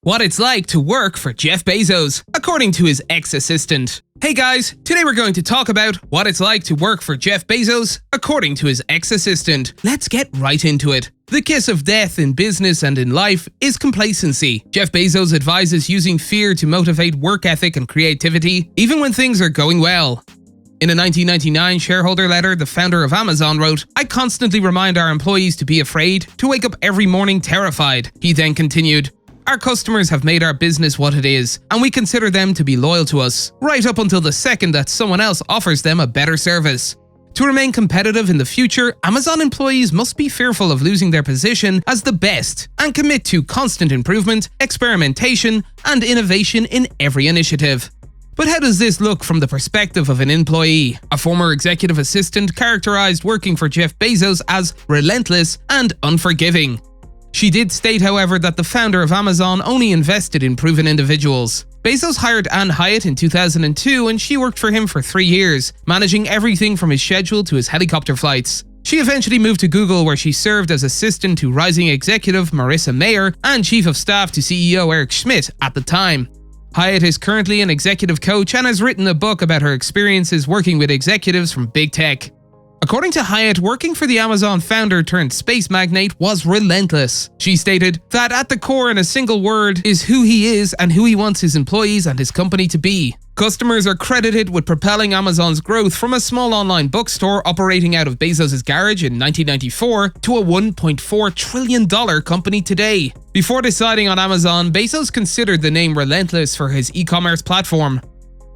What it's like to work for Jeff Bezos, according to his ex-assistant. Hey guys, today we're going to talk about what it's like to work for Jeff Bezos, according to his ex-assistant. Let's get right into it. The kiss of death in business and in life is complacency. Jeff Bezos advises using fear to motivate work ethic and creativity, even when things are going well. In a 1999 shareholder letter, the founder of Amazon wrote, "I constantly remind our employees to be afraid, to wake up every morning terrified." He then continued, "Our customers have made our business what it is, and we consider them to be loyal to us, right up until the second that someone else offers them a better service." To remain competitive in the future, Amazon employees must be fearful of losing their position as the best and commit to constant improvement, experimentation, and innovation in every initiative. But how does this look from the perspective of an employee? A former executive assistant characterized working for Jeff Bezos as relentless and unforgiving. She did state, however, that the founder of Amazon only invested in proven individuals. Bezos hired Anne Hyatt in 2002 and she worked for him for 3 years, managing everything from his schedule to his helicopter flights. She eventually moved to Google, where she served as assistant to rising executive Marissa Mayer and chief of staff to CEO Eric Schmidt at the time. Hyatt is currently an executive coach and has written a book about her experiences working with executives from big tech. According to Hyatt, working for the Amazon founder turned space magnate was relentless. She stated that at the core, in a single word, is who he is and who he wants his employees and his company to be. Customers are credited with propelling Amazon's growth from a small online bookstore operating out of Bezos' garage in 1994 to a $1.4 trillion company today. Before deciding on Amazon, Bezos considered the name Relentless for his e-commerce platform.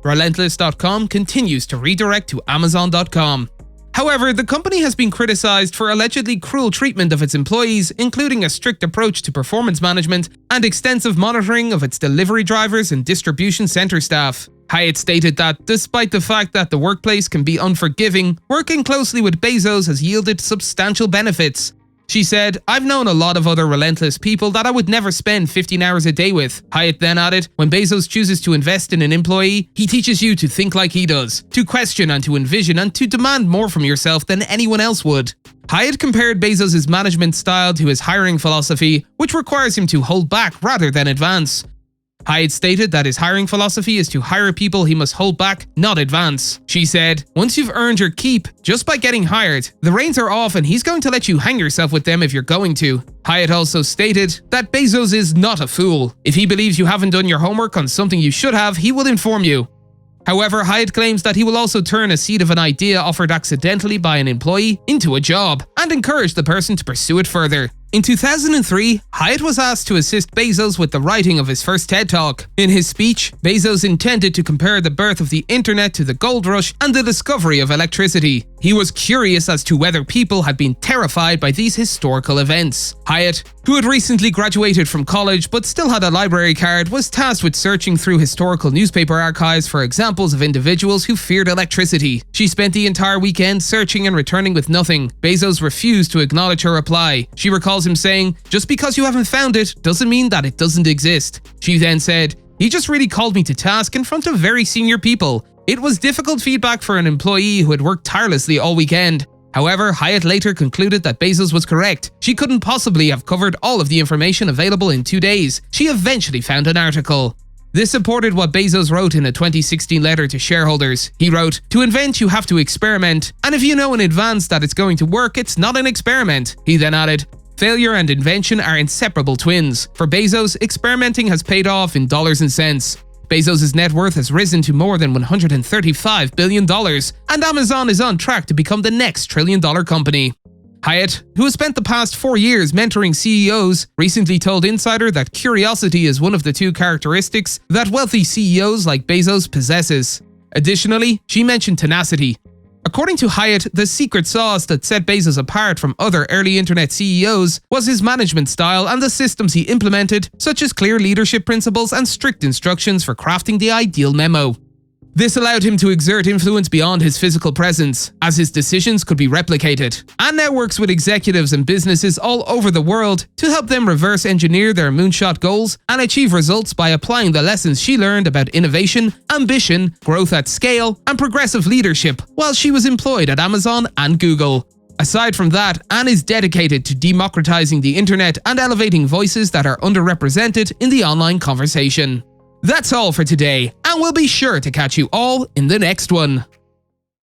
Relentless.com continues to redirect to Amazon.com. However, the company has been criticized for allegedly cruel treatment of its employees, including a strict approach to performance management and extensive monitoring of its delivery drivers and distribution center staff. Hyatt stated that, despite the fact that the workplace can be unforgiving, working closely with Bezos has yielded substantial benefits. She said, "I've known a lot of other relentless people that I would never spend 15 hours a day with." Hyatt then added, "When Bezos chooses to invest in an employee, he teaches you to think like he does, to question and to envision and to demand more from yourself than anyone else would." Hyatt compared Bezos' management style to his hiring philosophy, which requires him to hold back rather than advance. Hyatt stated that his hiring philosophy is to hire people he must hold back, not advance. She said, "Once you've earned your keep, just by getting hired, the reins are off and he's going to let you hang yourself with them if you're going to." Hyatt also stated that Bezos is not a fool. If he believes you haven't done your homework on something you should have, he will inform you. However, Hyatt claims that he will also turn a seed of an idea offered accidentally by an employee into a job and encourage the person to pursue it further. In 2003, Hyatt was asked to assist Bezos with the writing of his first TED Talk. In his speech, Bezos intended to compare the birth of the internet to the gold rush and the discovery of electricity. He was curious as to whether people had been terrified by these historical events. Hyatt, who had recently graduated from college but still had a library card, was tasked with searching through historical newspaper archives for examples of individuals who feared electricity. She spent the entire weekend searching and returning with nothing. Bezos refused to acknowledge her reply. She recalls him saying, "Just because you haven't found it doesn't mean that it doesn't exist." She then said, "He just really called me to task in front of very senior people. It was difficult feedback for an employee who had worked tirelessly all weekend." However, Hyatt later concluded that Bezos was correct. She couldn't possibly have covered all of the information available in 2 days. She eventually found an article. This supported what Bezos wrote in a 2016 letter to shareholders. He wrote, "To invent, you have to experiment, and if you know in advance that it's going to work, it's not an experiment." He then added, "Failure and invention are inseparable twins. For Bezos, experimenting has paid off in dollars and cents." Bezos' net worth has risen to more than $135 billion, and Amazon is on track to become the next trillion-dollar company. Hyatt, who has spent the past 4 years mentoring CEOs, recently told Insider that curiosity is one of the 2 characteristics that wealthy CEOs like Bezos possesses. Additionally, she mentioned tenacity. According to Hyatt, the secret sauce that set Bezos apart from other early internet CEOs was his management style and the systems he implemented, such as clear leadership principles and strict instructions for crafting the ideal memo. This allowed him to exert influence beyond his physical presence, as his decisions could be replicated, and now works with executives and businesses all over the world to help them reverse engineer their moonshot goals and achieve results by applying the lessons she learned about innovation, ambition, growth at scale, and progressive leadership while she was employed at Amazon and Google. Aside from that, Anne is dedicated to democratizing the internet and elevating voices that are underrepresented in the online conversation. That's all for today, and we'll be sure to catch you all in the next one.